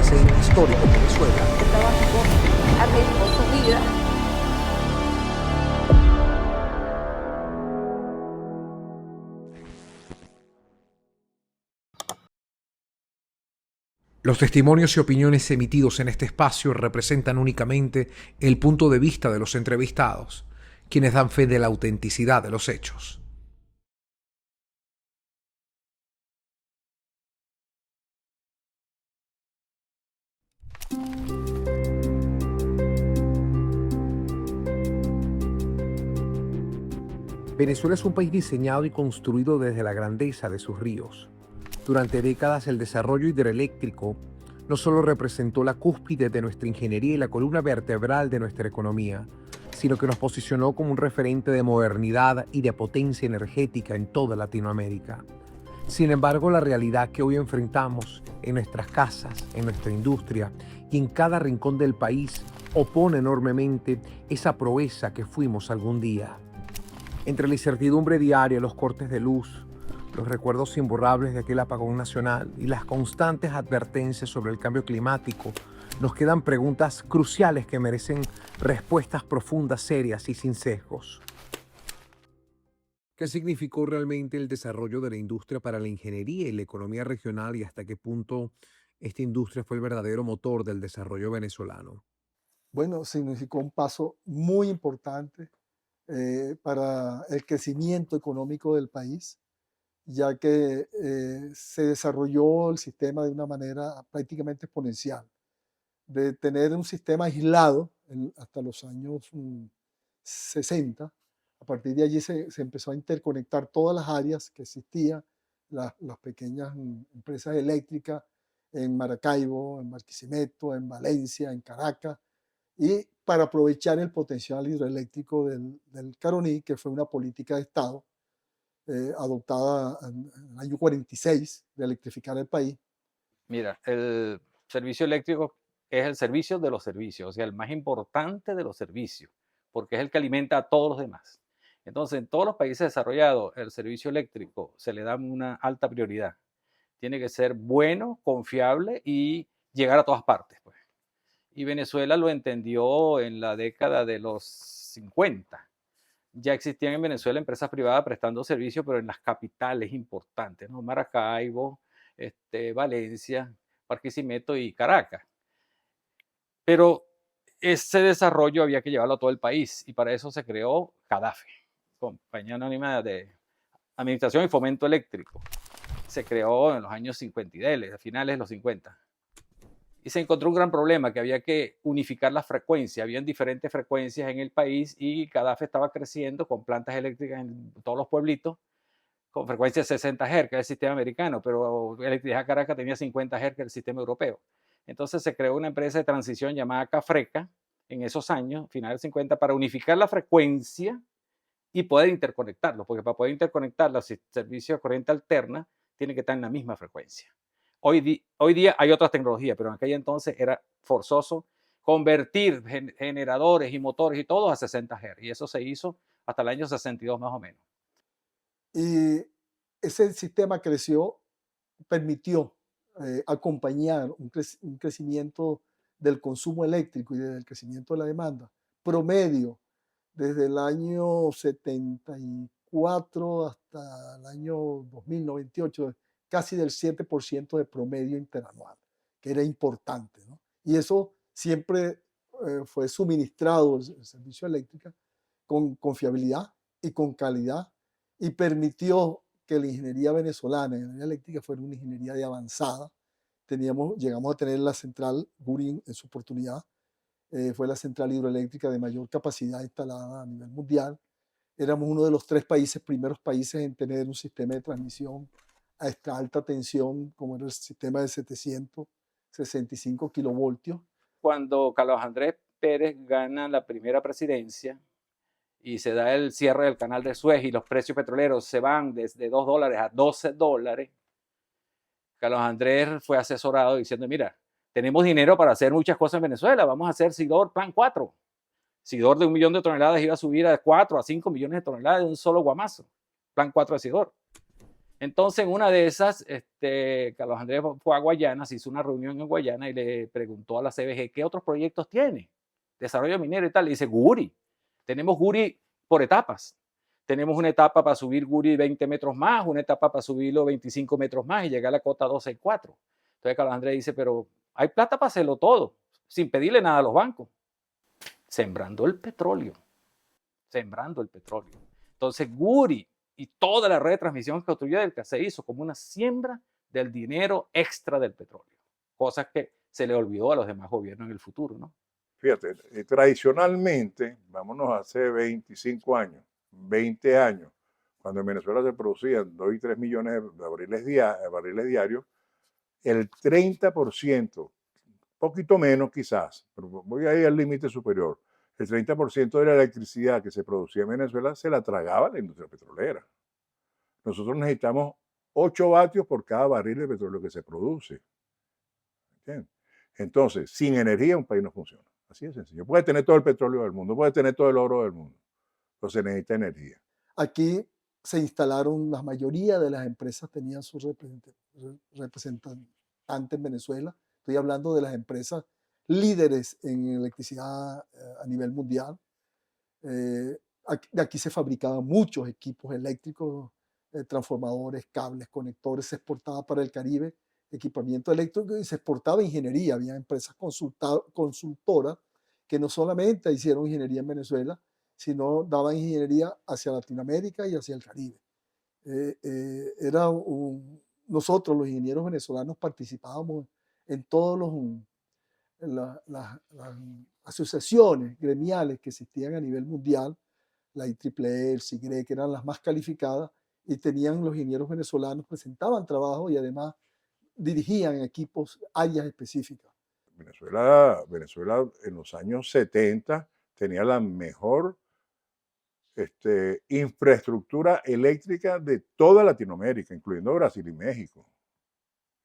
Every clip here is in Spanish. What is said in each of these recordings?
presente histórico en Venezuela. El trabajo arriesgó su vida. Los testimonios y opiniones emitidos en este espacio representan únicamente el punto de vista de los entrevistados, quienes dan fe de la autenticidad de los hechos. Venezuela es un país diseñado y construido desde la grandeza de sus ríos. Durante décadas el desarrollo hidroeléctrico no solo representó la cúspide de nuestra ingeniería y la columna vertebral de nuestra economía, sino que nos posicionó como un referente de modernidad y de potencia energética en toda Latinoamérica. Sin embargo, la realidad que hoy enfrentamos en nuestras casas, en nuestra industria y en cada rincón del país opone enormemente esa proeza que fuimos algún día. Entre la incertidumbre diaria, los cortes de luz, los recuerdos imborrables de aquel apagón nacional y las constantes advertencias sobre el cambio climático, nos quedan preguntas cruciales que merecen respuestas profundas, serias y sin sesgos. ¿Qué significó realmente el desarrollo de la industria para la ingeniería y la economía regional y hasta qué punto esta industria fue el verdadero motor del desarrollo venezolano? Bueno, significó un paso muy importante para el crecimiento económico del país, ya que se desarrolló el sistema de una manera prácticamente exponencial. De tener un sistema aislado hasta los años 60, a partir de allí se empezó a interconectar todas las áreas que existían, las pequeñas empresas eléctricas en Maracaibo, en Barquisimeto, en Valencia, en Caracas, y para aprovechar el potencial hidroeléctrico del Caroní, que fue una política de Estado adoptada en el año 46 de electrificar el país. Mira, el servicio eléctrico es el servicio de los servicios, o sea, el más importante de los servicios, porque es el que alimenta a todos los demás. Entonces, en todos los países desarrollados, el servicio eléctrico se le da una alta prioridad. Tiene que ser bueno, confiable y llegar a todas partes, pues. Y Venezuela lo entendió en la década de los 50. Ya existían en Venezuela empresas privadas prestando servicios, pero en las capitales importantes, ¿no? Maracaibo, Valencia, Barquisimeto y Caracas. Pero ese desarrollo había que llevarlo a todo el país y para eso se creó CADAFE, Compañía Anónima de Administración y Fomento Eléctrico. Se creó en los años 50 y a finales de los 50. Y se encontró un gran problema, que había que unificar las frecuencias. Habían diferentes frecuencias en el país y CADAFE estaba creciendo con plantas eléctricas en todos los pueblitos con frecuencia de 60 Hz, que es el sistema americano, pero Electricidad Caracas tenía 50 Hz, que es el sistema europeo. Entonces se creó una empresa de transición llamada Cafreca en esos años, finales de 50, para unificar la frecuencia y poder interconectarlo, porque para poder interconectar los servicios de corriente alterna tiene que estar en la misma frecuencia. Hoy día hay otras tecnologías, pero en aquel entonces era forzoso convertir generadores y motores y todo a 60 Hz, y eso se hizo hasta el año 62 más o menos. Y ese sistema creció, permitió acompañar un crecimiento del consumo eléctrico y del crecimiento de la demanda promedio desde el año 74 hasta el año 2098, casi del 7% de promedio interanual, que era importante, ¿no? Y eso siempre fue suministrado, el servicio eléctrico, con fiabilidad y con calidad, y permitió que la ingeniería venezolana, la ingeniería eléctrica, fuera una ingeniería de avanzada. Llegamos a tener la central Burin en su oportunidad, fue la central hidroeléctrica de mayor capacidad instalada a nivel mundial. Éramos uno de los primeros países en tener un sistema de transmisión a esta alta tensión, como era el sistema de 765 kilovoltios. Cuando Carlos Andrés Pérez gana la primera presidencia y se da el cierre del canal de Suez y los precios petroleros se van desde $2 a $12, Carlos Andrés fue asesorado diciendo, mira, tenemos dinero para hacer muchas cosas en Venezuela, vamos a hacer Sidor Plan 4. Sidor de 1 millón de toneladas iba a subir a 4 a 5 millones de toneladas de un solo guamazo. Plan 4 de Sidor. Entonces, en una de esas, Carlos Andrés fue a Guayana, se hizo una reunión en Guayana y le preguntó a la CBG qué otros proyectos tiene, desarrollo minero y tal. Le dice, Guri, tenemos Guri por etapas. Tenemos una etapa para subir Guri 20 metros más, una etapa para subirlo 25 metros más y llegar a la cota 264. Entonces Carlos Andrés dice, pero hay plata para hacerlo todo, sin pedirle nada a los bancos. Sembrando el petróleo. Sembrando el petróleo. Entonces Guri y toda la red de transmisión que construyó Delca se hizo como una siembra del dinero extra del petróleo. Cosas que se le olvidó a los demás gobiernos en el futuro, ¿no? Fíjate, tradicionalmente, vámonos hace 25 años, 20 años, cuando en Venezuela se producían 2 y 3 millones de barriles diarios, el 30%, poquito menos quizás, pero voy a ir al límite superior, el 30% de la electricidad que se producía en Venezuela se la tragaba la industria petrolera. Nosotros necesitamos 8 vatios por cada barril de petróleo que se produce. ¿Entiendes? Entonces, sin energía un país no funciona. Así de sencillo. Puede tener todo el petróleo del mundo, puede tener todo el oro del mundo, pero se necesita energía. Aquí se instalaron, la mayoría de las empresas tenían sus representantes en Venezuela. Estoy hablando de las empresas líderes en electricidad a nivel mundial. Aquí se fabricaban muchos equipos eléctricos, transformadores, cables, conectores, se exportaba para el Caribe equipamiento eléctrico y se exportaba ingeniería. Había empresas consultoras que no solamente hicieron ingeniería en Venezuela, sino daban ingeniería hacia Latinoamérica y hacia el Caribe. Nosotros, los ingenieros venezolanos, participábamos en todas las asociaciones gremiales que existían a nivel mundial, la IEEE, el SIGRE, que eran las más calificadas, y tenían los ingenieros venezolanos, presentaban trabajo y además dirigían equipos, áreas específicas. Venezuela en los años 70 tenía la mejor infraestructura eléctrica de toda Latinoamérica, incluyendo Brasil y México.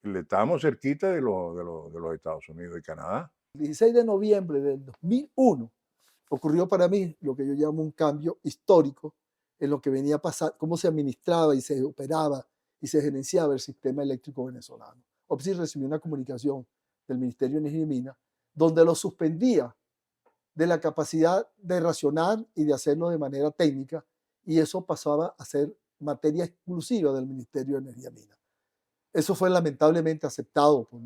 Le estábamos cerquita de los Estados Unidos y Canadá. El 16 de noviembre del 2001 ocurrió para mí lo que yo llamo un cambio histórico en lo que venía a pasar, cómo se administraba y se operaba y se gerenciaba el sistema eléctrico venezolano. OPSI recibió una comunicación del Ministerio de Energía y Minas donde lo suspendía de la capacidad de racionar y de hacerlo de manera técnica, y eso pasaba a ser materia exclusiva del Ministerio de Energía y Minas. Eso fue lamentablemente aceptado por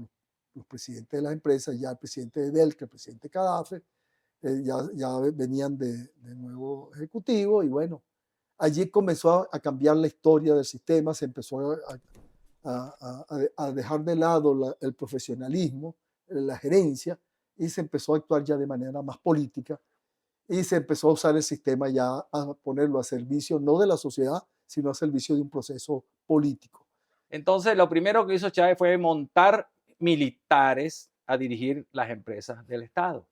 los presidentes de las empresas, ya el presidente de Delca, el presidente Cadafe, ya venían de nuevo ejecutivo, y bueno, allí comenzó a cambiar la historia del sistema, se empezó a dejar de lado el profesionalismo, la gerencia, y se empezó a actuar ya de manera más política, y se empezó a usar el sistema ya a ponerlo a servicio no de la sociedad, sino a servicio de un proceso político. Entonces, lo primero que hizo Chávez fue montar militares a dirigir las empresas del Estado.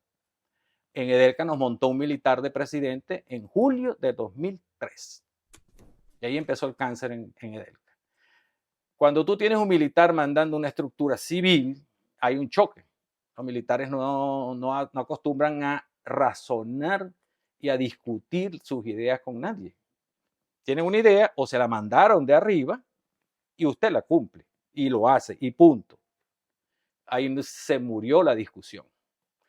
En Edelca nos montó un militar de presidente en julio de 2003. Y ahí empezó el cáncer en Edelca. Cuando tú tienes un militar mandando una estructura civil, hay un choque. Los militares no acostumbran a razonar y a discutir sus ideas con nadie. Tienen una idea o se la mandaron de arriba y usted la cumple y lo hace y punto. Ahí se murió la discusión.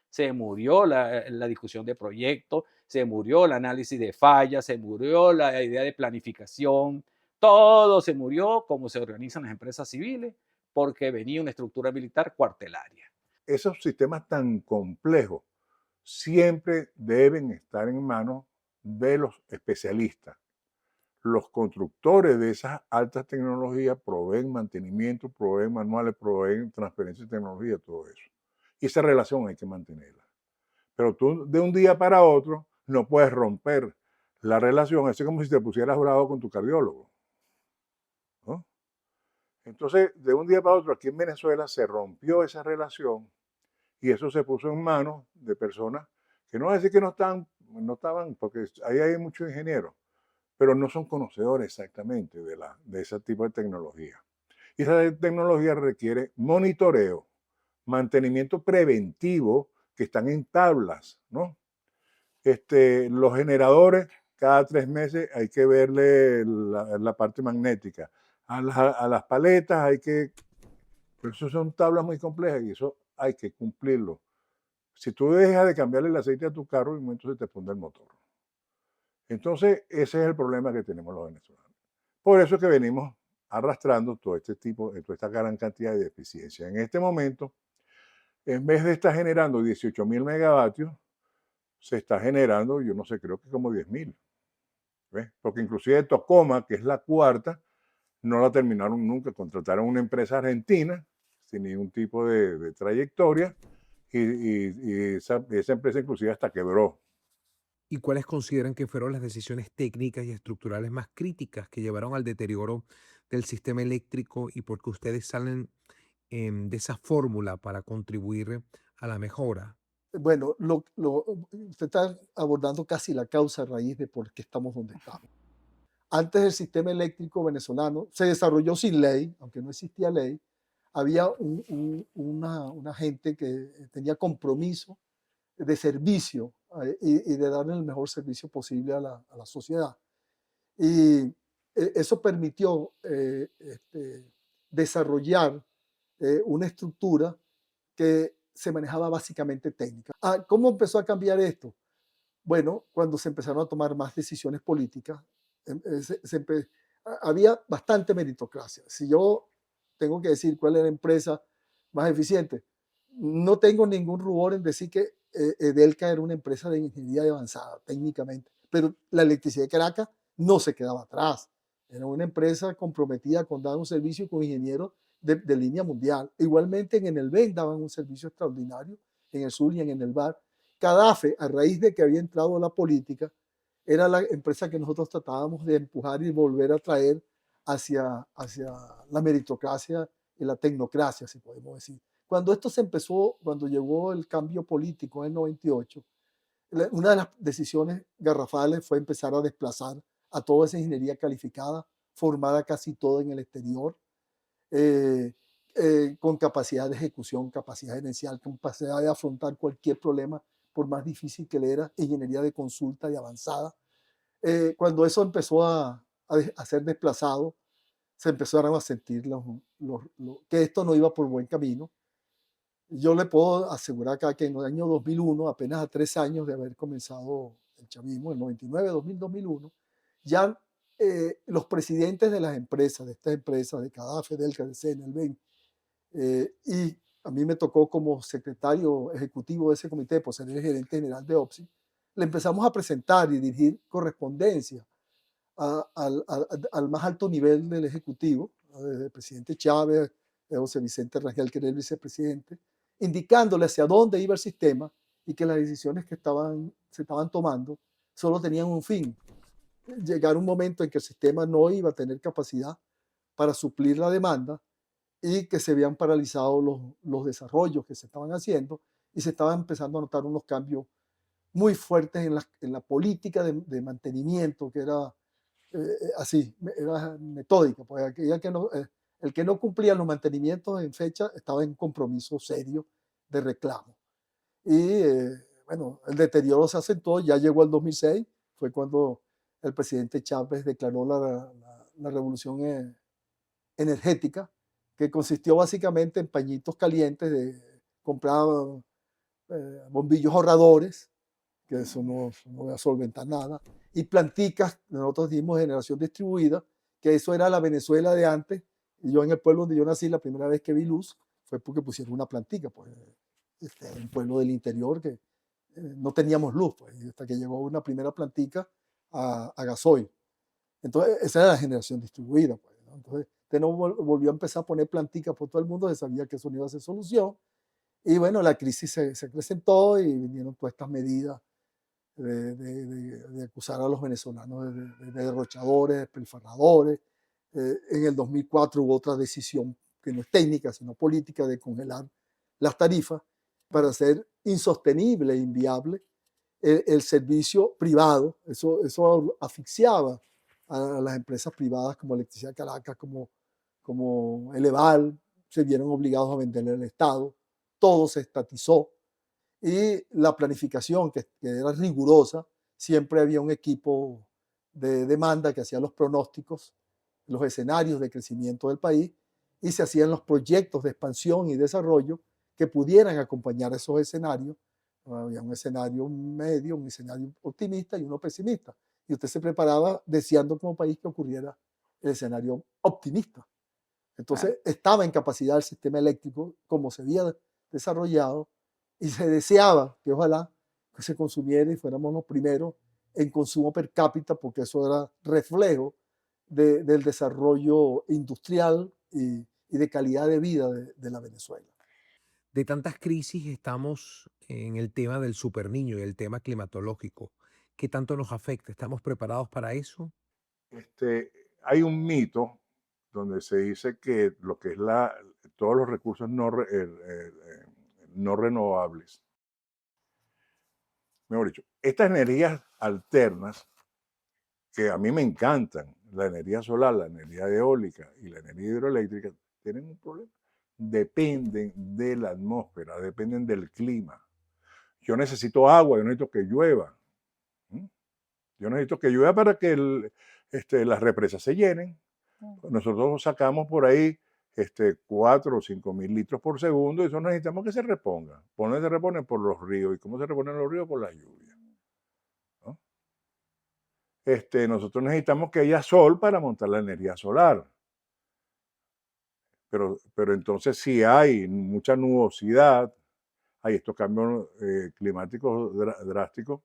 Se murió la discusión de proyectos, se murió el análisis de fallas, se murió la idea de planificación. Todo se murió como se organizan las empresas civiles porque venía una estructura militar cuartelaria. Esos sistemas tan complejos siempre deben estar en manos de los especialistas. Los constructores de esas altas tecnologías proveen mantenimiento, proveen manuales, proveen transferencia de tecnología, todo eso. Y esa relación hay que mantenerla. Pero tú de un día para otro no puedes romper la relación. Es como si te pusieras bravo con tu cardiólogo, ¿no? Entonces, de un día para otro, aquí en Venezuela se rompió esa relación y eso se puso en manos de personas que no voy a decir que no estaban, porque ahí hay muchos ingenieros, pero no son conocedores exactamente de ese tipo de tecnología. Y esa tecnología requiere monitoreo, mantenimiento preventivo, que están en tablas, ¿no? Los generadores, cada 3 meses hay que verle la parte magnética. a las paletas, pero eso son tablas muy complejas y eso hay que cumplirlo. Si tú dejas de cambiarle el aceite a tu carro, en un momento se te funde el motor. Entonces, ese es el problema que tenemos los venezolanos. Por eso es que venimos arrastrando todo este tipo, toda esta gran cantidad de deficiencias. En este momento, en vez de estar generando 18.000 megavatios, se está generando, yo no sé, creo que como 10.000. ¿Ves? Porque inclusive Tocoma, que es la cuarta, no la terminaron nunca. Contrataron una empresa argentina sin ningún tipo de trayectoria y esa empresa inclusive hasta quebró. ¿Y cuáles consideran que fueron las decisiones técnicas y estructurales más críticas que llevaron al deterioro del sistema eléctrico y por qué ustedes salen de esa fórmula para contribuir a la mejora? Bueno, usted está abordando casi la causa raíz de por qué estamos donde estamos. Antes el sistema eléctrico venezolano se desarrolló sin ley, aunque no existía ley. Había una gente que tenía compromiso de servicio y de darle el mejor servicio posible a la sociedad. Y eso permitió desarrollar una estructura que se manejaba básicamente técnica. ¿Cómo empezó a cambiar esto? Bueno, cuando se empezaron a tomar más decisiones políticas, había bastante meritocracia. Si yo tengo que decir cuál es la empresa más eficiente, no tengo ningún rubor en decir que Edelca era una empresa de ingeniería avanzada técnicamente, pero la electricidad de Caracas no se quedaba atrás. Era una empresa comprometida con dar un servicio con ingenieros de línea mundial. Igualmente en el BEN daban un servicio extraordinario, en el sur y en el BAR. Cadafe, a raíz de que había entrado a la política, era la empresa que nosotros tratábamos de empujar y volver a traer hacia la meritocracia y la tecnocracia, si podemos decir. Cuando esto se empezó, cuando llegó el cambio político en el 98, una de las decisiones garrafales fue empezar a desplazar a toda esa ingeniería calificada, formada casi toda en el exterior, con capacidad de ejecución, capacidad gerencial, capacidad de afrontar cualquier problema, por más difícil que le era, ingeniería de consulta y avanzada. Cuando eso empezó a ser desplazado, se empezaron a sentir que esto no iba por buen camino. Yo le puedo asegurar acá que en el año 2001, apenas a 3 años de haber comenzado el chavismo, el 99, 2000, 2001, ya los presidentes de las empresas, de estas empresas, de Cadafe, del CDC, el BEN, y a mí me tocó como secretario ejecutivo de ese comité, por ser el gerente general de OPSI, le empezamos a presentar y dirigir correspondencia al más alto nivel del Ejecutivo, desde el presidente Chávez, José Vicente Rangel, que era el vicepresidente, indicándole hacia dónde iba el sistema y que las decisiones que se estaban tomando solo tenían un fin: llegar un momento en que el sistema no iba a tener capacidad para suplir la demanda y que se habían paralizado los desarrollos que se estaban haciendo y se estaban empezando a notar unos cambios muy fuertes en la política de mantenimiento, que era así, era metódica, porque el que no cumplía los mantenimientos en fecha estaba en compromiso serio de reclamo. Y bueno, el deterioro se acentuó, ya llegó el 2006, fue cuando el presidente Chávez declaró la revolución energética, que consistió básicamente en pañitos calientes de comprar bombillos ahorradores, que eso no va a solventar nada, y planticas, nosotros dimos generación distribuida, que eso era la Venezuela de antes, y yo en el pueblo donde yo nací, la primera vez que vi luz, fue porque pusieron una plantica, pues, un pueblo del interior que no teníamos luz, pues, hasta que llegó una primera plantica a gasoil. Entonces, esa era la generación distribuida, pues, ¿no? Entonces, usted no volvió a empezar a poner planticas por todo el mundo, se sabía que eso no iba a ser solución, y bueno, la crisis se presentó y vinieron todas estas medidas de acusar a los venezolanos de derrochadores, despilfarradores. En el 2004 hubo otra decisión que no es técnica, sino política, de congelar las tarifas para hacer insostenible e inviable el servicio privado. Eso asfixiaba a las empresas privadas como Electricidad Caracas, como Eleval, se vieron obligados a venderle al Estado, todo se estatizó. Y la planificación, que era rigurosa, siempre había un equipo de demanda que hacía los pronósticos los escenarios de crecimiento del país y se hacían los proyectos de expansión y desarrollo que pudieran acompañar esos escenarios. Había un escenario medio, un escenario optimista y uno pesimista. Y usted se preparaba deseando como país que ocurriera el escenario optimista. Entonces estaba en capacidad el sistema eléctrico como se había desarrollado y se deseaba que ojalá que se consumiera y fuéramos los primeros en consumo per cápita, porque eso era reflejo del desarrollo industrial y de calidad de vida de la Venezuela. De tantas crisis estamos en el tema del superniño y el tema climatológico. ¿Qué tanto nos afecta? ¿Estamos preparados para eso? Hay un mito donde se dice que lo que es todos los recursos no renovables, mejor dicho, estas energías alternas que a mí me encantan, la energía solar, la energía eólica y la energía hidroeléctrica, tienen un problema. Dependen de la atmósfera, dependen del clima. Yo necesito agua, yo necesito que llueva. Yo necesito que llueva para que las represas se llenen. Nosotros sacamos por ahí 4 o 5 mil litros por segundo y eso necesitamos que se reponga. ¿Por dónde se repone? Por los ríos. ¿Y cómo se reponen los ríos? Por la lluvia. ¿No? Nosotros necesitamos que haya sol para montar la energía solar. Pero entonces si hay mucha nubosidad, hay estos cambios climáticos drásticos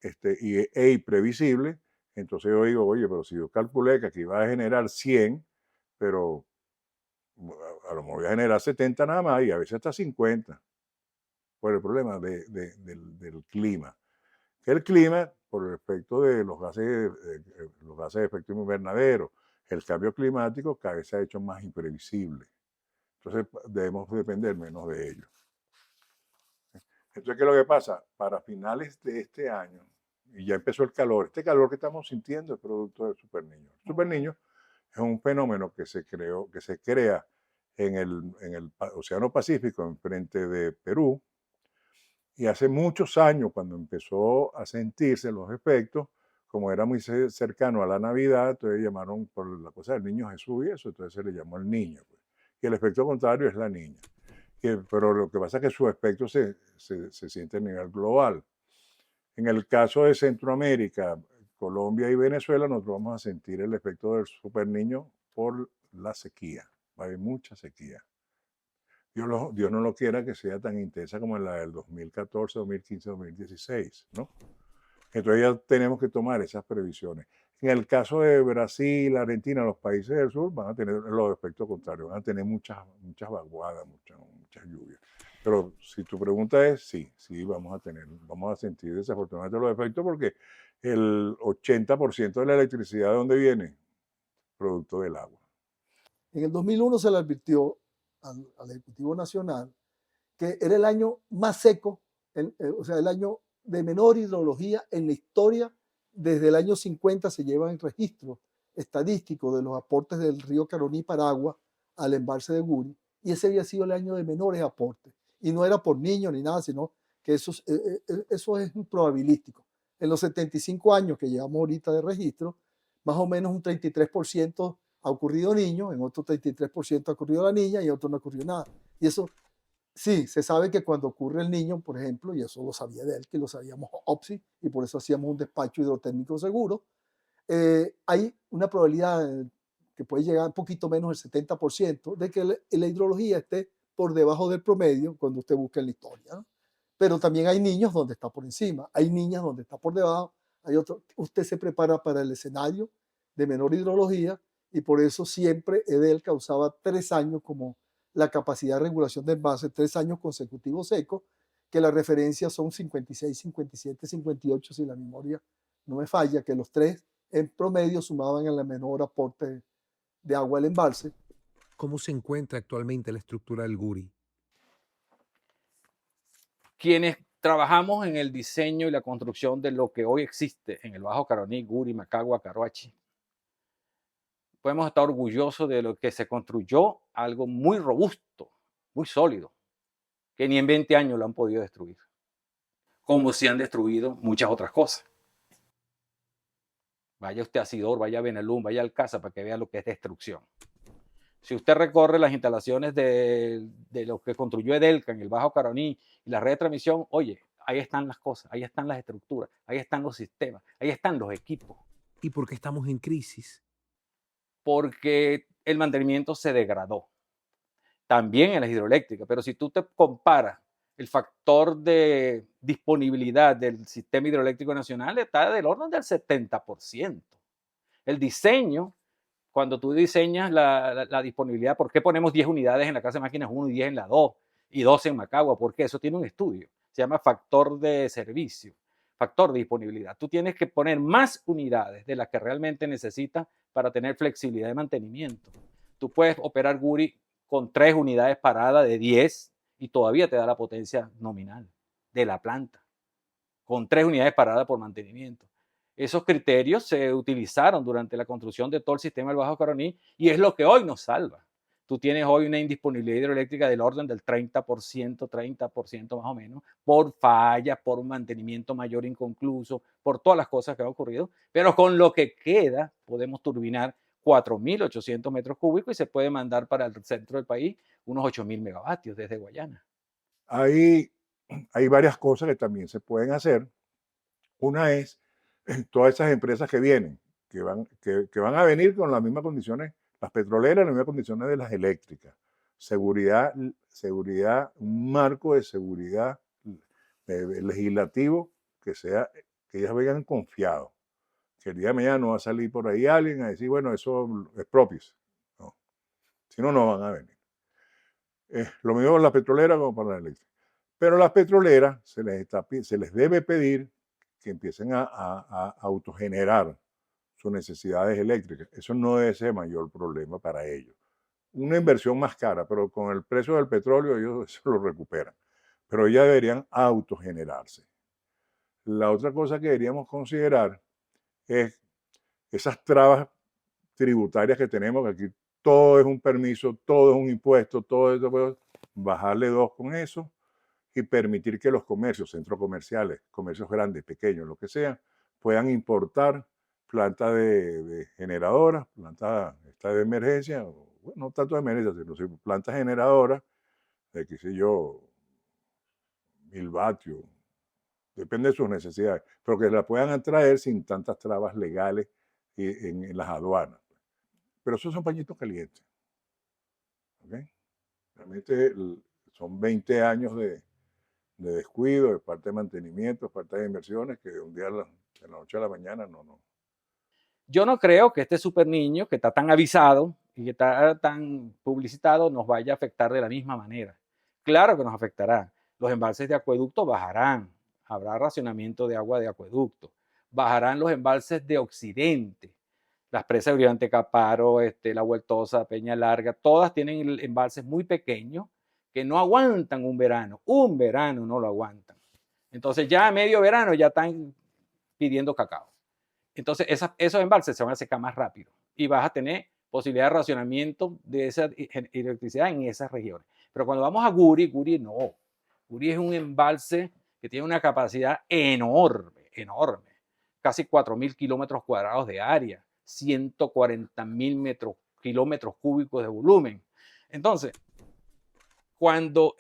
e imprevisibles, entonces yo digo, oye, pero si yo calculé que aquí va a generar 100, pero a lo mejor voy a generar 70 nada más y a veces hasta 50, por el problema del clima. Que el clima, por el efecto de los gases de efecto invernadero, el cambio climático cada vez se ha hecho más imprevisible. Entonces debemos depender menos de ello. Entonces, ¿qué es lo que pasa? Para finales de este año, y ya empezó el calor, este calor que estamos sintiendo es producto del superniño. El superniño es un fenómeno que se crea en el Océano Pacífico, enfrente de Perú, y hace muchos años, cuando empezó a sentirse los efectos, como era muy cercano a la Navidad, entonces llamaron por la cosa del niño Jesús y eso, entonces se le llamó el niño. Pues. Y el efecto contrario es la niña. Pero lo que pasa es que su efecto se siente a nivel global. En el caso de Centroamérica, Colombia y Venezuela, nosotros vamos a sentir el efecto del superniño por la sequía. Va a haber mucha sequía. Dios no lo quiera que sea tan intensa como la del 2014, 2015, 2016, ¿no? Entonces ya tenemos que tomar esas previsiones. En el caso de Brasil, Argentina, los países del sur van a tener los efectos contrarios, van a tener muchas vaguadas, muchas lluvias. Pero si tu pregunta es, sí, vamos a sentir desafortunadamente los efectos porque el 80% de la electricidad, ¿de dónde viene? Producto del agua. En el 2001 se le advirtió al Ejecutivo Nacional que era el año más seco, o sea, el año de menor hidrología en la historia. Desde el año 50 se llevan registros estadísticos de los aportes del río Caroní Paragua al embalse de Guri, y ese había sido el año de menores aportes. Y no era por niños ni nada, sino que eso es probabilístico. En los 75 años que llevamos ahorita de registro, más o menos un 33% ha ocurrido niño, en otro 33% ha ocurrido la niña y en otro no ocurrió nada. Y eso sí, se sabe que cuando ocurre el niño, por ejemplo, y eso lo sabía de él, que lo sabíamos OPSI, y por eso hacíamos un despacho hidrotécnico seguro, hay una probabilidad que puede llegar un poquito menos del 70% de que la hidrología esté por debajo del promedio cuando usted busca en la historia, ¿no? Pero también hay niños donde está por encima, hay niñas donde está por debajo, hay otro. Usted se prepara para el escenario de menor hidrología y por eso siempre EDEL causaba 3 años como la capacidad de regulación de envase, 3 años consecutivos secos, que las referencias son 56, 57, 58, si la memoria no me falla, que los 3 en promedio sumaban el menor aporte de agua al embalse. ¿Cómo se encuentra actualmente la estructura del Guri? Quienes trabajamos en el diseño y la construcción de lo que hoy existe en el Bajo Caroní, Guri, Macagua, Caroachi, podemos estar orgullosos de lo que se construyó, algo muy robusto, muy sólido, que ni en 20 años lo han podido destruir, como se han destruido muchas otras cosas. Vaya usted a Sidor, vaya a Benelún, vaya al Alcázar para que vea lo que es destrucción. Si usted recorre las instalaciones de lo que construyó Edelca en el Bajo Caroní y la red de transmisión, oye, ahí están las cosas, ahí están las estructuras, ahí están los sistemas, ahí están los equipos. ¿Y por qué estamos en crisis? Porque el mantenimiento se degradó. También en las hidroeléctricas, pero si tú te comparas el factor de disponibilidad del sistema hidroeléctrico nacional, está del orden del 70%. El diseño, cuando tú diseñas la disponibilidad, ¿por qué ponemos 10 unidades en la casa de máquinas 1 y 10 en la 2 y 12 en Macagua? Porque eso tiene un estudio, se llama factor de servicio, factor de disponibilidad. Tú tienes que poner más unidades de las que realmente necesitas para tener flexibilidad de mantenimiento. Tú puedes operar Guri con 3 unidades paradas de 10 y todavía te da la potencia nominal de la planta, con 3 unidades paradas por mantenimiento. Esos criterios se utilizaron durante la construcción de todo el sistema del Bajo Caroní y es lo que hoy nos salva. Tú tienes hoy una indisponibilidad hidroeléctrica del orden del 30% más o menos, por fallas, por un mantenimiento mayor inconcluso, por todas las cosas que han ocurrido, pero con lo que queda podemos turbinar 4.800 metros cúbicos y se puede mandar para el centro del país unos 8.000 megavatios desde Guayana. Hay varias cosas que también se pueden hacer. Una es todas esas empresas que vienen, que van a venir con las mismas condiciones, las petroleras, las mismas condiciones de las eléctricas. Seguridad, un marco de seguridad legislativo que ellas vengan confiados. Que el día de mañana no va a salir por ahí alguien a decir, bueno, eso es propicio. No. Si no, no van a venir. Lo mismo con las petroleras como para las eléctricas. Pero a las petroleras se les debe pedir que empiecen a autogenerar sus necesidades eléctricas. Eso no es el mayor problema para ellos. Una inversión más cara, pero con el precio del petróleo ellos eso lo recuperan. Pero ya deberían autogenerarse. La otra cosa que deberíamos considerar es esas trabas tributarias que tenemos, que aquí todo es un permiso, todo es un impuesto, todo eso, bajarle 2 con eso y permitir que los comercios, centros comerciales, comercios grandes, pequeños, lo que sea, puedan importar plantas de generadoras, plantas de emergencia, bueno, no tanto de emergencia, sino plantas generadoras de, qué sé yo, 1000 vatios, depende de sus necesidades, pero que la puedan atraer sin tantas trabas legales en las aduanas. Pero esos son pañitos calientes. ¿Okay? Realmente son 20 años de descuido, de parte de mantenimiento, de parte de inversiones, que de un día de la noche a la mañana no. Yo no creo que este super niño, que está tan avisado y que está tan publicitado, nos vaya a afectar de la misma manera. Claro que nos afectará. Los embalses de acueducto bajarán. Habrá racionamiento de agua de acueducto. Bajarán los embalses de occidente. Las presas de Brillante Caparo, La Vueltosa, Peña Larga, todas tienen embalses muy pequeños que no aguantan un verano. Un verano no lo aguantan. Entonces ya a medio verano ya están pidiendo cacao. Entonces esos embalses se van a secar más rápido y vas a tener posibilidad de racionamiento de esa electricidad en esas regiones. Pero cuando vamos a Guri no. Guri es un embalse que tiene una capacidad enorme, enorme. Casi 4.000 kilómetros cuadrados de área, 140.000 kilómetros cúbicos de volumen. Entonces, cuando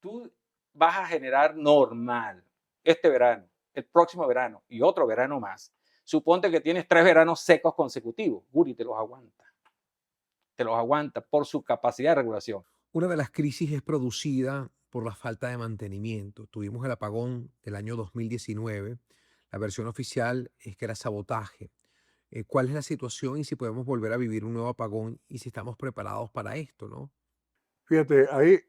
tú vas a generar normal este verano, el próximo verano y otro verano más, suponte que tienes 3 veranos secos consecutivos. Guri te los aguanta. Te los aguanta por su capacidad de regulación. Una de las crisis es producida por la falta de mantenimiento. Tuvimos el apagón del año 2019. La versión oficial es que era sabotaje. ¿Cuál es la situación y si podemos volver a vivir un nuevo apagón y si estamos preparados para esto, ¿no? Fíjate, ahí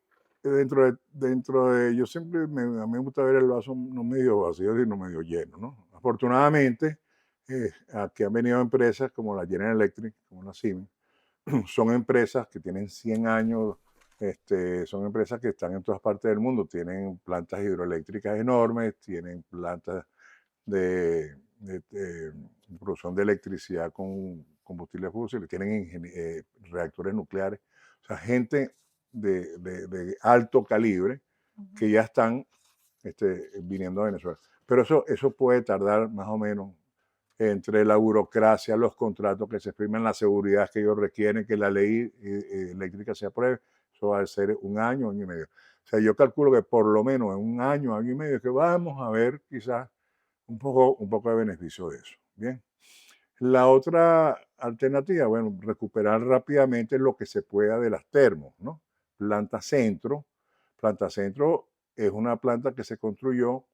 dentro de yo siempre a mí me gusta ver el vaso no medio vacío, sino medio lleno, ¿no? Afortunadamente, aquí han venido empresas como la General Electric, como la Siemens, son empresas que tienen 100 años, son empresas que están en todas partes del mundo, tienen plantas hidroeléctricas enormes, tienen plantas de producción de electricidad con combustibles fósiles, tienen reactores nucleares, o sea, gente de alto calibre que ya están viniendo a Venezuela. Pero eso puede tardar más o menos entre la burocracia, los contratos que se firman, la seguridad que ellos requieren, que la ley eléctrica se apruebe, eso va a ser un año y medio. O sea, yo calculo que por lo menos en un año y medio que vamos a ver quizás un poco de beneficio de eso. Bien. La otra alternativa, bueno, recuperar rápidamente lo que se pueda de las termos, ¿no? Planta Centro. Planta Centro es una planta que se construyó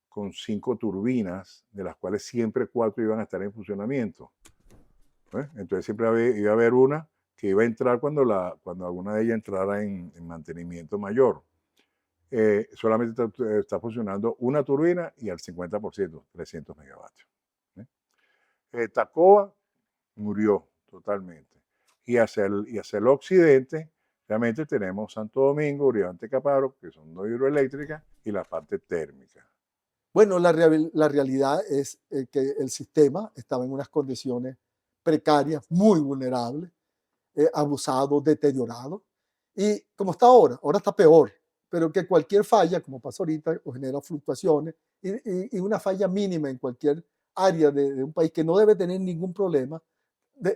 con 5 turbinas, de las cuales siempre 4 iban a estar en funcionamiento. Entonces siempre iba a haber una que iba a entrar cuando alguna de ellas entrara en mantenimiento mayor. Solamente está funcionando una turbina y al 50%, 300 megavatios. Tacoa murió totalmente. Y hacia el occidente, realmente tenemos Santo Domingo, Uribe Caparo, que son dos hidroeléctricas, y la parte térmica. Bueno, la realidad es que el sistema estaba en unas condiciones precarias, muy vulnerables, abusado, deteriorado. Y como está ahora está peor, pero que cualquier falla, como pasa ahorita, genera fluctuaciones y una falla mínima en cualquier área de un país que no debe tener ningún problema,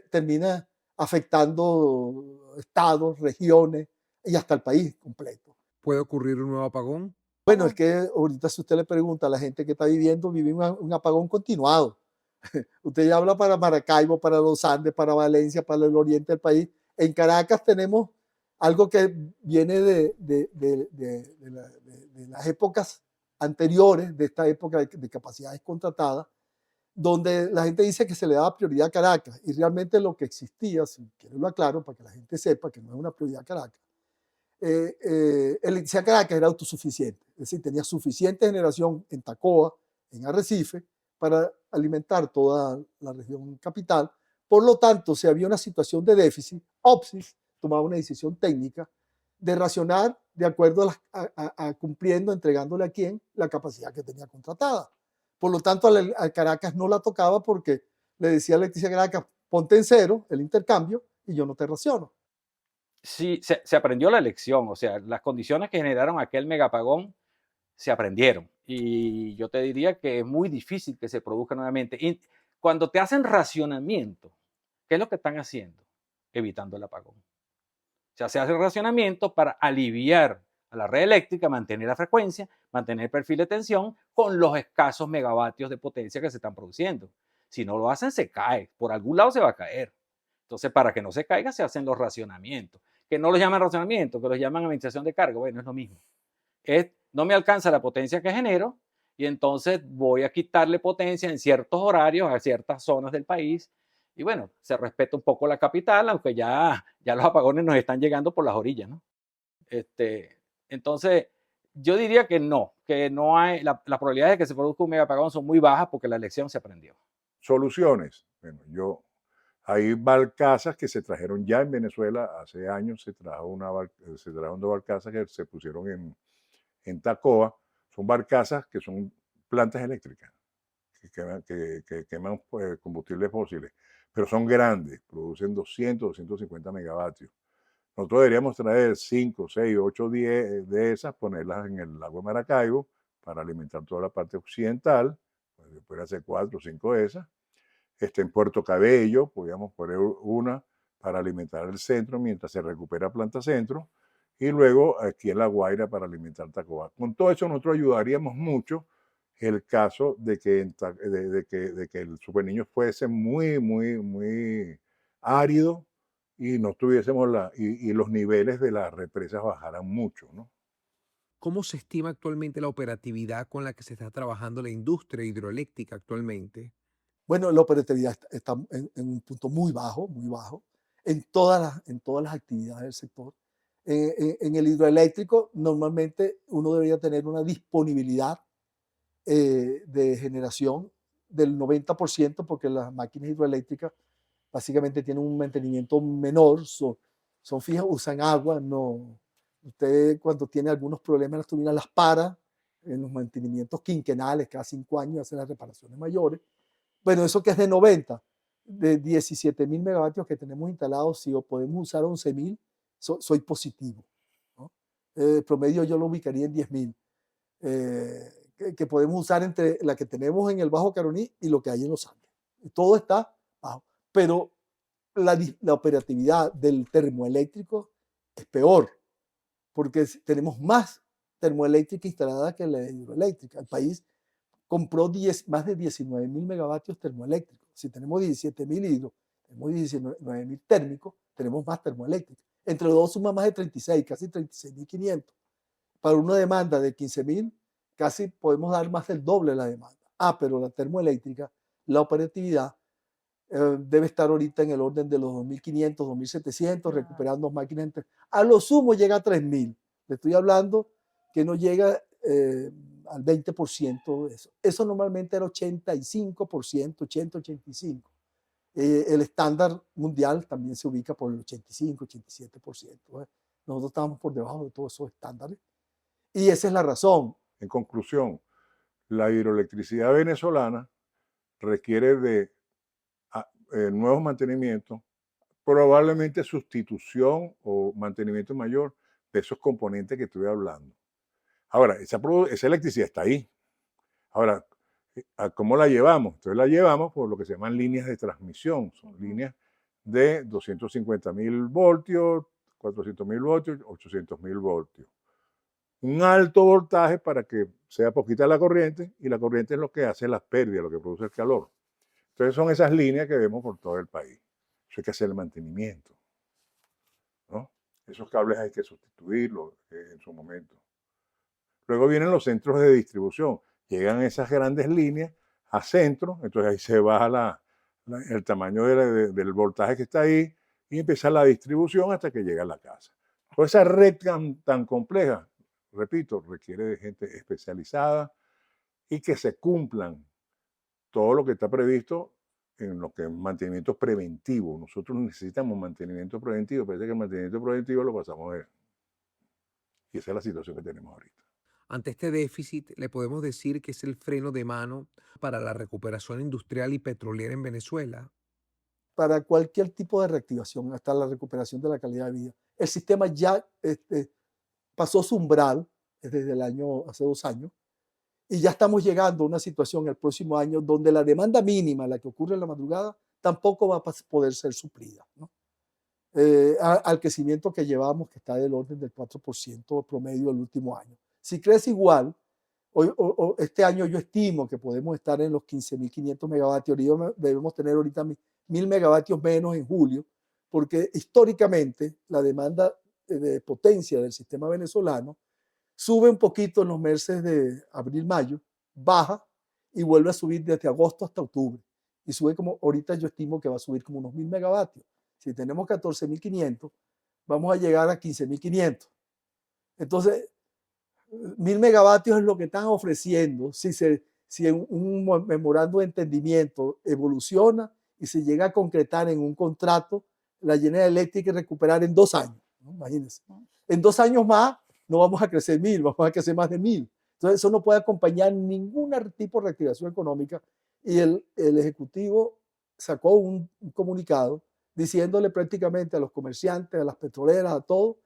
termina afectando estados, regiones y hasta el país completo. ¿Puede ocurrir un nuevo apagón? Bueno, es que ahorita si usted le pregunta a la gente que está viviendo, vive un apagón continuado. Usted ya habla para Maracaibo, para los Andes, para Valencia, para el oriente del país. En Caracas tenemos algo que viene de las épocas anteriores, de esta época de capacidades contratadas, donde la gente dice que se le daba prioridad a Caracas. Y realmente lo que existía, si quiero lo aclaro para que la gente sepa que no es una prioridad a Caracas, Electricidad Caracas era autosuficiente, es decir, tenía suficiente generación en Tacoa, en Arrecife, para alimentar toda la región capital. Por lo tanto, si había una situación de déficit, OPSIS tomaba una decisión técnica de racionar de acuerdo a cumpliendo, entregándole a quién la capacidad que tenía contratada. Por lo tanto, a Caracas no la tocaba porque le decía a Electricidad Caracas, ponte en cero el intercambio y yo no te raciono. Sí, se aprendió la lección, o sea, las condiciones que generaron aquel megapagón se aprendieron. Y yo te diría que es muy difícil que se produzca nuevamente. Y cuando te hacen racionamiento, ¿qué es lo que están haciendo? Evitando el apagón. O sea, se hace racionamiento para aliviar a la red eléctrica, mantener la frecuencia, mantener el perfil de tensión con los escasos megavatios de potencia que se están produciendo. Si no lo hacen, se cae. Por algún lado se va a caer. Entonces, para que no se caiga, se hacen los racionamientos. Que no los llaman racionamiento, que los llaman administración de carga. Bueno, es lo mismo. No me alcanza la potencia que genero y entonces voy a quitarle potencia en ciertos horarios a ciertas zonas del país. Y bueno, se respeta un poco la capital, aunque ya los apagones nos están llegando por las orillas, ¿no? Entonces, yo diría que no hay, las probabilidades de que se produzca un megapagón son muy bajas porque la lección se aprendió. Soluciones. Bueno, hay barcazas que se trajeron ya en Venezuela hace años, se trajeron dos barcazas que se pusieron en Tacoa. Son barcazas que son plantas eléctricas que queman combustibles fósiles, pero son grandes, producen 200, 250 megavatios. Nosotros deberíamos traer 5, 6, 8, 10 de esas, ponerlas en el lago de Maracaibo para alimentar toda la parte occidental, puede hacer 4 o 5 de esas. En Puerto Cabello podríamos poner una para alimentar el centro mientras se recupera Planta Centro, y luego aquí en La Guaira para alimentar Tacoa. Con todo eso nosotros ayudaríamos mucho el caso de que el Super Niño fuese muy, muy, muy árido y no tuviésemos y los niveles de las represas bajaran mucho, ¿no? ¿Cómo se estima actualmente la operatividad con la que se está trabajando la industria hidroeléctrica actualmente? Bueno, la operatividad está en un punto muy bajo, en todas las actividades del sector. En el hidroeléctrico, normalmente uno debería tener una disponibilidad de generación del 90%, porque las máquinas hidroeléctricas básicamente tienen un mantenimiento menor, son fijas, usan agua, no. Usted cuando tiene algunos problemas las turbinas las para en los mantenimientos quinquenales, cada 5 años hacen las reparaciones mayores. Bueno, eso que es de 90, de 17.000 megavatios que tenemos instalados, si podemos usar 11.000, soy positivo, ¿no? Promedio yo lo ubicaría en 10.000, que podemos usar entre la que tenemos en el Bajo Caroní y lo que hay en los Andes. Todo está bajo. Pero la operatividad del termoeléctrico es peor, porque tenemos más termoeléctrica instalada que la hidroeléctrica. El país compró más de 19.000 megavatios termoeléctricos. Si tenemos 17.000 hidro, tenemos 19.000 térmicos, tenemos más termoeléctricos. Entre los dos suma más de 36, casi 36.500. Para una demanda de 15.000, casi podemos dar más del doble de la demanda. Pero la termoeléctrica, la operatividad, debe estar ahorita en el orden de los 2.500, 2.700, recuperando máquinas. A lo sumo llega a 3.000. Le estoy hablando que no llega al 20% de eso. Eso normalmente era 85%, 80-85%. El estándar mundial también se ubica por el 85, 87%. Nosotros estamos por debajo de todos esos estándares. Y esa es la razón. En conclusión, la hidroelectricidad venezolana requiere de nuevos mantenimientos, probablemente sustitución o mantenimiento mayor de esos componentes que estoy hablando. Ahora, esa electricidad está ahí. Ahora, ¿cómo la llevamos? Entonces la llevamos por lo que se llaman líneas de transmisión. Son líneas de 250.000 voltios, 400.000 voltios, 800.000 voltios. Un alto voltaje para que sea poquita la corriente, y la corriente es lo que hace las pérdidas, lo que produce el calor. Entonces son esas líneas que vemos por todo el país. Eso hay que hacer el mantenimiento, ¿no? Esos cables hay que sustituirlos en su momento. Luego vienen los centros de distribución. Llegan esas grandes líneas a centros, entonces ahí se baja el tamaño del voltaje que está ahí y empieza la distribución hasta que llega a la casa. Toda esa red tan compleja, repito, requiere de gente especializada y que se cumplan todo lo que está previsto en lo que es mantenimiento preventivo. Nosotros necesitamos mantenimiento preventivo, parece que el mantenimiento preventivo lo pasamos de... Y esa es la situación que tenemos ahorita. Ante este déficit, le podemos decir que es el freno de mano para la recuperación industrial y petrolera en Venezuela. Para cualquier tipo de reactivación, hasta la recuperación de la calidad de vida. El sistema ya pasó su umbral desde hace 2 años, y ya estamos llegando a una situación el próximo año donde la demanda mínima, la que ocurre en la madrugada, tampoco va a poder ser suplida, ¿no? Al crecimiento que llevamos, que está del orden del 4% promedio del último año. Si crece igual, este año yo estimo que podemos estar en los 15.500 megavatios, debemos tener ahorita 1.000 megavatios menos en julio, porque históricamente la demanda de potencia del sistema venezolano sube un poquito en los meses de abril-mayo, baja y vuelve a subir desde agosto hasta octubre. Y sube como, ahorita yo estimo que va a subir como unos 1.000 megavatios. Si tenemos 14.500, vamos a llegar a 15.500. Entonces, 1.000 megavatios es lo que están ofreciendo. Si un memorando de entendimiento evoluciona y se llega a concretar en un contrato, la General Electric hay que recuperar en 2 años, ¿no? Imagínense. En 2 años más no vamos a crecer 1.000, vamos a crecer más de 1.000. Entonces eso no puede acompañar ningún tipo de reactivación económica, y el Ejecutivo sacó un comunicado diciéndole prácticamente a los comerciantes, a las petroleras, a todos,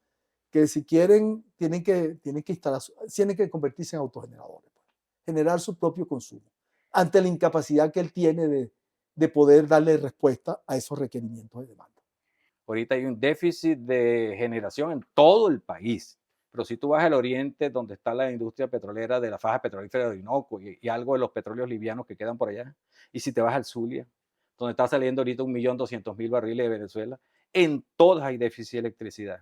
que si quieren, tienen que convertirse en autogeneradores, generar su propio consumo, ante la incapacidad que él tiene de poder darle respuesta a esos requerimientos de demanda. Ahorita hay un déficit de generación en todo el país, pero si tú vas al oriente, donde está la industria petrolera de la faja petrolífera de Orinoco y algo de los petróleos livianos que quedan por allá, y si te vas al Zulia, donde está saliendo ahorita 1.200.000 barriles de Venezuela, en todas hay déficit de electricidad.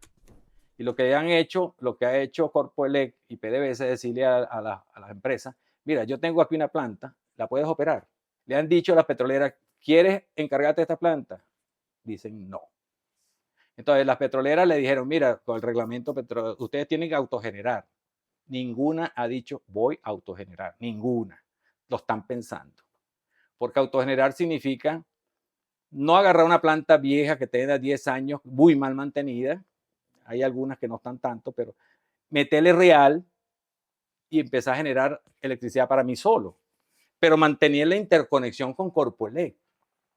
Y lo que ha hecho Corpoelec y PDVSA es decirle a las empresas, mira, yo tengo aquí una planta, ¿la puedes operar? Le han dicho a las petroleras, ¿quieres encargarte de esta planta? Dicen no. Entonces las petroleras le dijeron, mira, con el reglamento petrolero, ustedes tienen que autogenerar. Ninguna ha dicho, voy a autogenerar. Ninguna. Lo están pensando. Porque autogenerar significa no agarrar una planta vieja que tenga 10 años, muy mal mantenida. Hay algunas que no están tanto, pero meterle real y empezar a generar electricidad para mí solo. Pero mantener la interconexión con Corpoelec.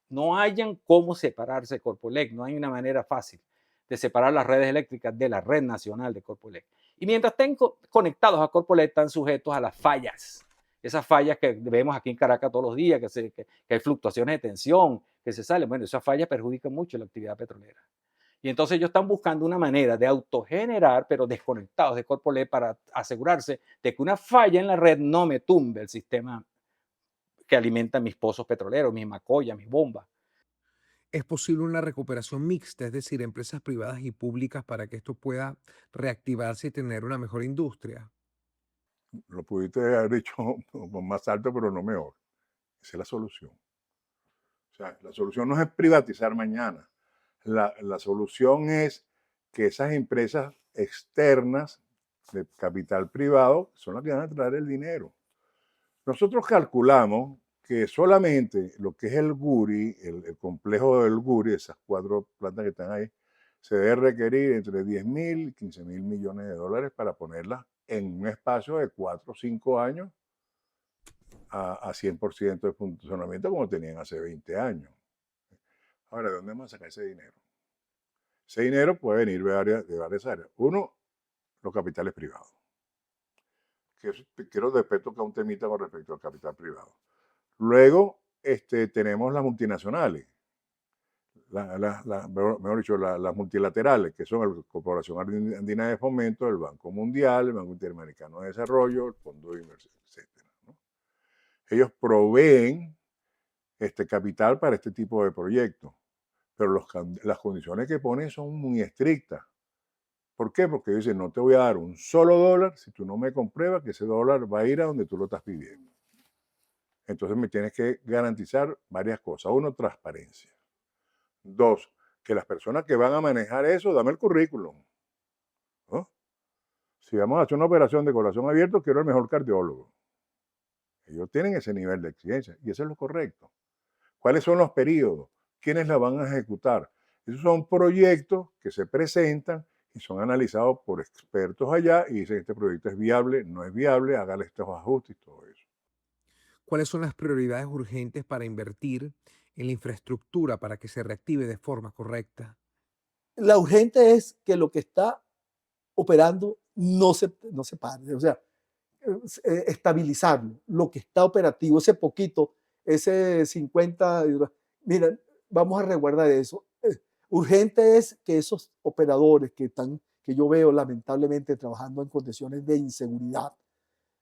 No hayan cómo separarse Corpoelec, no hay una manera fácil de separar las redes eléctricas de la red nacional de Corpoelec. Y mientras estén conectados a Corpoelec, están sujetos a las fallas Esas fallas que vemos aquí en Caracas todos los días, que hay fluctuaciones de tensión, que se salen. Bueno, esas fallas perjudican mucho la actividad petrolera. Y entonces ellos están buscando una manera de autogenerar, pero desconectados de Corpo LED para asegurarse de que una falla en la red no me tumbe el sistema que alimenta mis pozos petroleros, mis macoyas, mis bombas. ¿Es posible una recuperación mixta, es decir, empresas privadas y públicas para que esto pueda reactivarse y tener una mejor industria? Lo pudiste haber dicho más alto, pero no mejor. Esa es la solución. O sea, la solución no es privatizar mañana. La solución es que esas empresas externas de capital privado son las que van a traer el dinero. Nosotros calculamos que solamente lo que es el Guri, el complejo del Guri, esas 4 plantas que están ahí, se debe requerir entre 10.000 y 15.000 millones de dólares para ponerlas en un espacio de 4 o 5 años a 100% de funcionamiento como tenían hace 20 años. Ahora, ¿de dónde vamos a sacar ese dinero? Ese dinero puede venir de varias áreas. Uno, los capitales privados. Quiero después tocar un temita con respecto al capital privado. Luego tenemos las multinacionales, mejor dicho, las multilaterales, que son la Corporación Andina de Fomento, el Banco Mundial, el Banco Interamericano de Desarrollo, el Fondo de Inversión, etc. ¿no? Ellos proveen capital para este tipo de proyectos, pero las condiciones que ponen son muy estrictas. ¿Por qué? Porque dicen, no te voy a dar un solo dólar si tú no me compruebas que ese dólar va a ir a donde tú lo estás pidiendo. Entonces me tienes que garantizar varias cosas. Uno, transparencia. Dos, que las personas que van a manejar eso, dame el currículum, ¿no? Si vamos a hacer una operación de corazón abierto, quiero el mejor cardiólogo. Ellos tienen ese nivel de exigencia y eso es lo correcto. ¿Cuáles son los periodos? ¿Quiénes la van a ejecutar? Esos son proyectos que se presentan y son analizados por expertos allá y dicen, este proyecto es viable, no es viable, hágale estos ajustes y todo eso. ¿Cuáles son las prioridades urgentes para invertir en la infraestructura para que se reactive de forma correcta? La urgente es que lo que está operando no se pare, o sea, estabilizarlo, lo que está operativo, ese poquito, ese 50, mira, vamos a resguardar eso. Urgente es que esos operadores que yo veo lamentablemente trabajando en condiciones de inseguridad,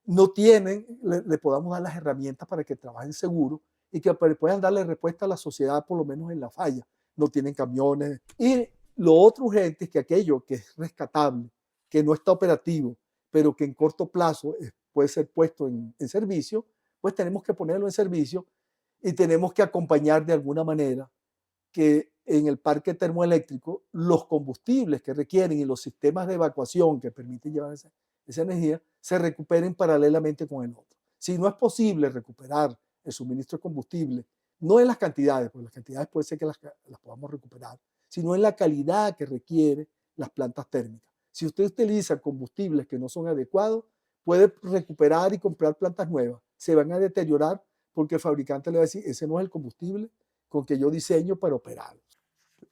no tienen, le podamos dar las herramientas para que trabajen seguro y que puedan darle respuesta a la sociedad, por lo menos en la falla. No tienen camiones. Y lo otro urgente es que aquello que es rescatable, que no está operativo, pero que en corto plazo puede ser puesto en servicio, pues tenemos que ponerlo en servicio y tenemos que acompañar de alguna manera que en el parque termoeléctrico los combustibles que requieren y los sistemas de evacuación que permiten llevar esa energía se recuperen paralelamente con el otro. Si no es posible recuperar el suministro de combustible, no en las cantidades, porque las cantidades puede ser que las podamos recuperar, sino en la calidad que requiere las plantas térmicas. Si usted utiliza combustibles que no son adecuados, puede recuperar y comprar plantas nuevas. Se van a deteriorar porque el fabricante le va a decir, ese no es el combustible con que yo diseño para operar.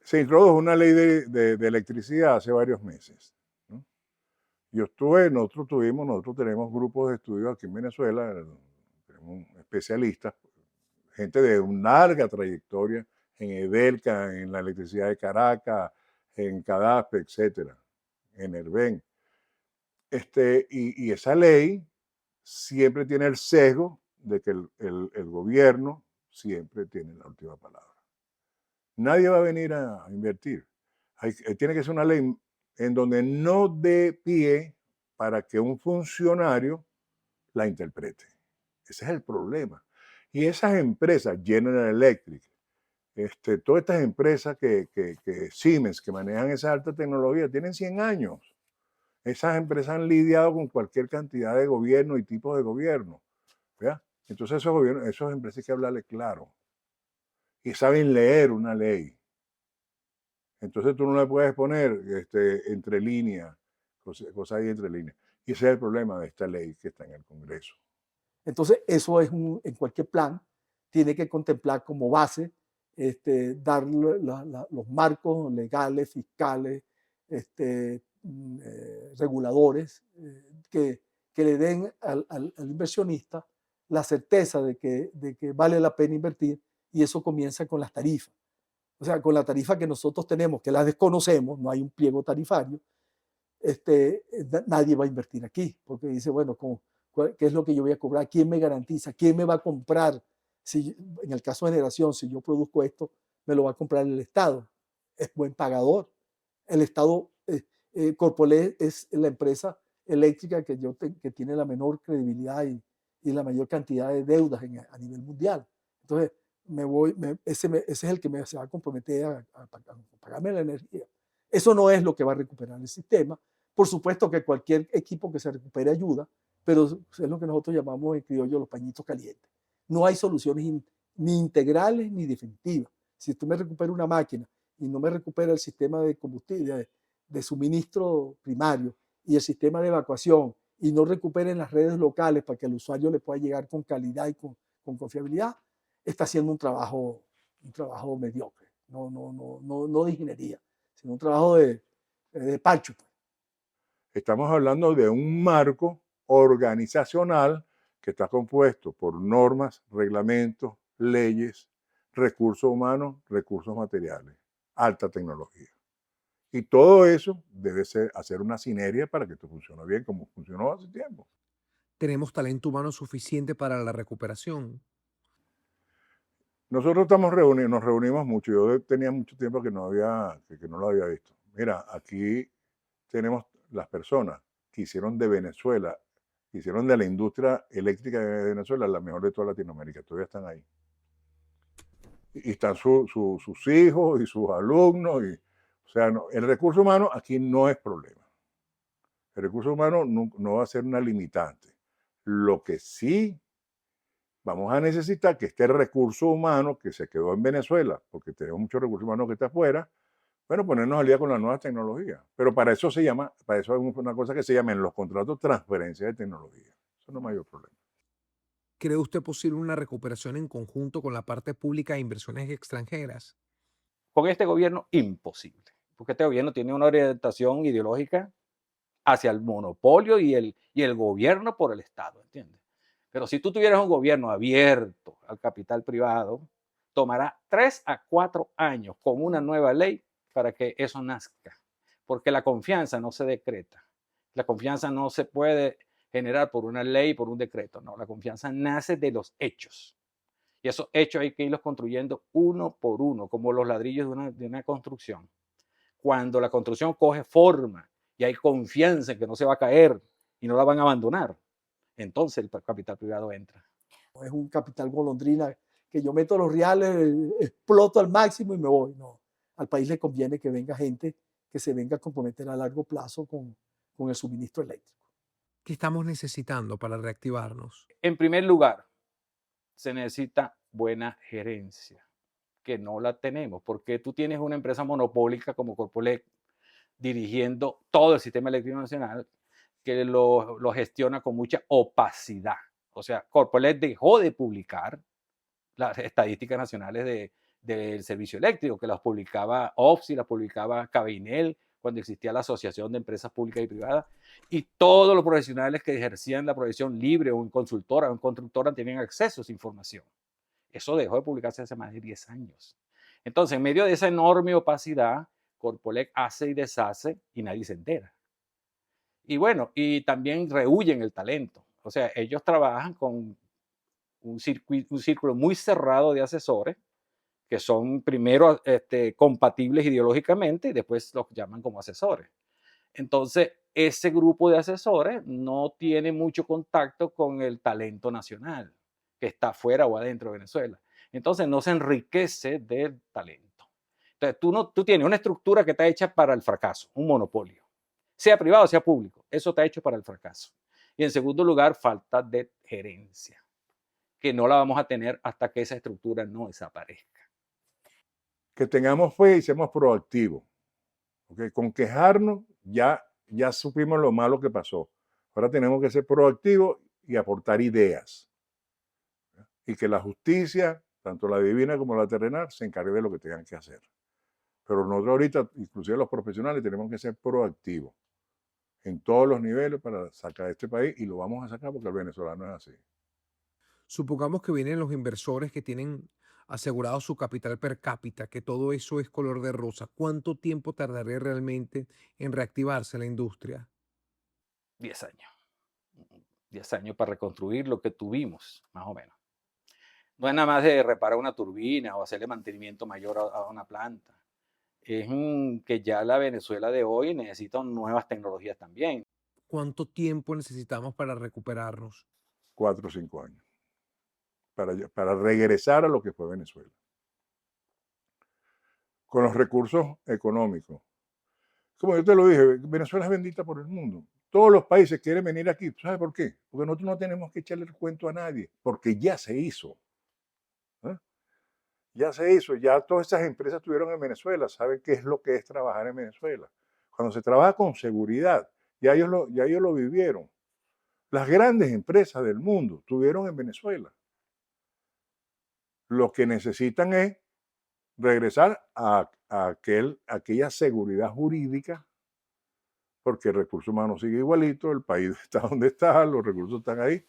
Se introdujo una ley de electricidad hace varios meses, ¿no? Nosotros tenemos grupos de estudio aquí en Venezuela, tenemos especialistas, gente de una larga trayectoria en Edelca, en la electricidad de Caracas, en CADASPE, etcétera, en ERBEN. Y esa ley siempre tiene el sesgo de que el gobierno siempre tiene la última palabra. Nadie va a venir a invertir. Tiene que ser una ley en donde no dé pie para que un funcionario la interprete. Ese es el problema. Y esas empresas, General Electric, todas estas empresas que Siemens, que manejan esa alta tecnología, tienen 100 años. Esas empresas han lidiado con cualquier cantidad de gobierno y tipos de gobierno. ¿Vea? Entonces esas empresas hay que hablarle claro. Y saben leer una ley. Entonces tú no le puedes poner entre líneas, cosas ahí entre líneas. Y ese es el problema de esta ley que está en el Congreso. Entonces, eso es en cualquier plan, tiene que contemplar como base dar los marcos legales, fiscales, reguladores que le den al inversionista la certeza de que vale la pena invertir, y eso comienza con las tarifas. O sea, con la tarifa que nosotros tenemos, que la desconocemos, no hay un pliego tarifario, nadie va a invertir aquí, porque dice, bueno, ¿qué es lo que yo voy a cobrar? ¿Quién me garantiza? ¿Quién me va a comprar? Si, en el caso de generación, si yo produzco esto, me lo va a comprar el Estado. Es buen pagador. El Estado, Corpoelec es la empresa eléctrica que tiene la menor credibilidad y la mayor cantidad de deudas a nivel mundial. Entonces, ese es el que se va a comprometer a pagarme la energía. Eso no es lo que va a recuperar el sistema. Por supuesto que cualquier equipo que se recupere ayuda, pero es lo que nosotros llamamos en criollo los pañitos calientes. No hay soluciones ni integrales ni definitivas. Si tú me recuperas una máquina y no me recupera el sistema de combustible, de suministro primario y el sistema de evacuación, y no recuperen las redes locales para que el usuario le pueda llegar con calidad y con confiabilidad, está haciendo un trabajo mediocre, no de ingeniería, sino un trabajo de parcho. Estamos hablando de un marco organizacional que está compuesto por normas, reglamentos, leyes, recursos humanos, recursos materiales, alta tecnología. Y todo eso debe hacer una sinergia para que esto funcione bien como funcionó hace tiempo. ¿Tenemos talento humano suficiente para la recuperación? Nosotros nos reunimos mucho. Yo tenía mucho tiempo que no lo había visto. Mira, aquí tenemos las personas que hicieron de Venezuela, hicieron de la industria eléctrica de Venezuela la mejor de toda Latinoamérica. Todavía están ahí. Y están sus hijos y sus alumnos. O sea, el recurso humano aquí no es problema. El recurso humano no va a ser una limitante. Lo que sí vamos a necesitar que este recurso humano que se quedó en Venezuela, porque tenemos mucho recurso humano que está afuera, bueno, ponernos al día con las nuevas tecnologías. Pero para eso hay una cosa que se llama en los contratos transferencia de tecnología. Eso no es mayor problema. ¿Cree usted posible una recuperación en conjunto con la parte pública e inversiones extranjeras? Con este gobierno, imposible, porque este gobierno tiene una orientación ideológica hacia el monopolio y el gobierno por el Estado, ¿entiendes? Pero si tú tuvieras un gobierno abierto al capital privado, tomará 3 a 4 años con una nueva ley para que eso nazca, porque la confianza no se decreta, la confianza no se puede generar por una ley, por un decreto, no, la confianza nace de los hechos. Y esos hechos hay que irlos construyendo uno por uno, como los ladrillos de una construcción. Cuando la construcción coge forma y hay confianza en que no se va a caer y no la van a abandonar, entonces el capital privado entra. Es un capital golondrina que yo meto los reales, exploto al máximo y me voy. No, al país le conviene que venga gente que se venga a comprometer a largo plazo con el suministro eléctrico. ¿Qué estamos necesitando para reactivarnos? En primer lugar, se necesita buena gerencia, que no la tenemos, porque tú tienes una empresa monopólica como Corpoelec dirigiendo todo el sistema eléctrico nacional que lo gestiona con mucha opacidad. O sea, Corpoelec dejó de publicar las estadísticas nacionales del servicio eléctrico, que las publicaba OFSI, las publicaba Cabinel, cuando existía la Asociación de Empresas Públicas y Privadas, y todos los profesionales que ejercían la profesión libre o en consultora o en constructora tenían acceso a esa información. Eso dejó de publicarse hace más de 10 años. Entonces, en medio de esa enorme opacidad, Corpoelec hace y deshace y nadie se entera. Y bueno, y también rehuyen el talento. O sea, ellos trabajan con un círculo muy cerrado de asesores que son primero compatibles ideológicamente y después los llaman como asesores. Entonces, ese grupo de asesores no tiene mucho contacto con el talento nacional que está afuera o adentro de Venezuela. Entonces, no se enriquece del talento. Entonces, tú tienes una estructura que está hecha para el fracaso, un monopolio. Sea privado, sea público. Eso está hecho para el fracaso. Y en segundo lugar, falta de gerencia, que no la vamos a tener hasta que esa estructura no desaparezca. Que tengamos fe y seamos proactivos. ¿Okay? Con quejarnos ya supimos lo malo que pasó. Ahora tenemos que ser proactivos y aportar ideas. Y que la justicia, tanto la divina como la terrenal, se encargue de lo que tengan que hacer. Pero nosotros ahorita, inclusive los profesionales, tenemos que ser proactivos en todos los niveles para sacar este país, y lo vamos a sacar porque el venezolano es así. Supongamos que vienen los inversores que tienen asegurado su capital per cápita, que todo eso es color de rosa. ¿Cuánto tiempo tardaría realmente en reactivarse la industria? 10 años. 10 años para reconstruir lo que tuvimos, más o menos. No es nada más de reparar una turbina o hacerle mantenimiento mayor a una planta. Es que ya la Venezuela de hoy necesita nuevas tecnologías también. ¿Cuánto tiempo necesitamos para recuperarnos? 4 o 5 años, para regresar a lo que fue Venezuela. Con los recursos económicos. Como yo te lo dije, Venezuela es bendita por el mundo. Todos los países quieren venir aquí. ¿Sabes por qué? Porque nosotros no tenemos que echarle el cuento a nadie, porque ya se hizo. ¿Eh? Ya se hizo, ya todas esas empresas estuvieron en Venezuela, saben qué es lo que es trabajar en Venezuela. Cuando se trabaja con seguridad, ya ellos lo vivieron. Las grandes empresas del mundo estuvieron en Venezuela. Lo que necesitan es regresar a aquella seguridad jurídica, porque el recurso humano sigue igualito, el país está donde está, los recursos están ahí,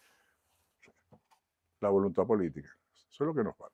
la voluntad política. Eso es lo que nos falta.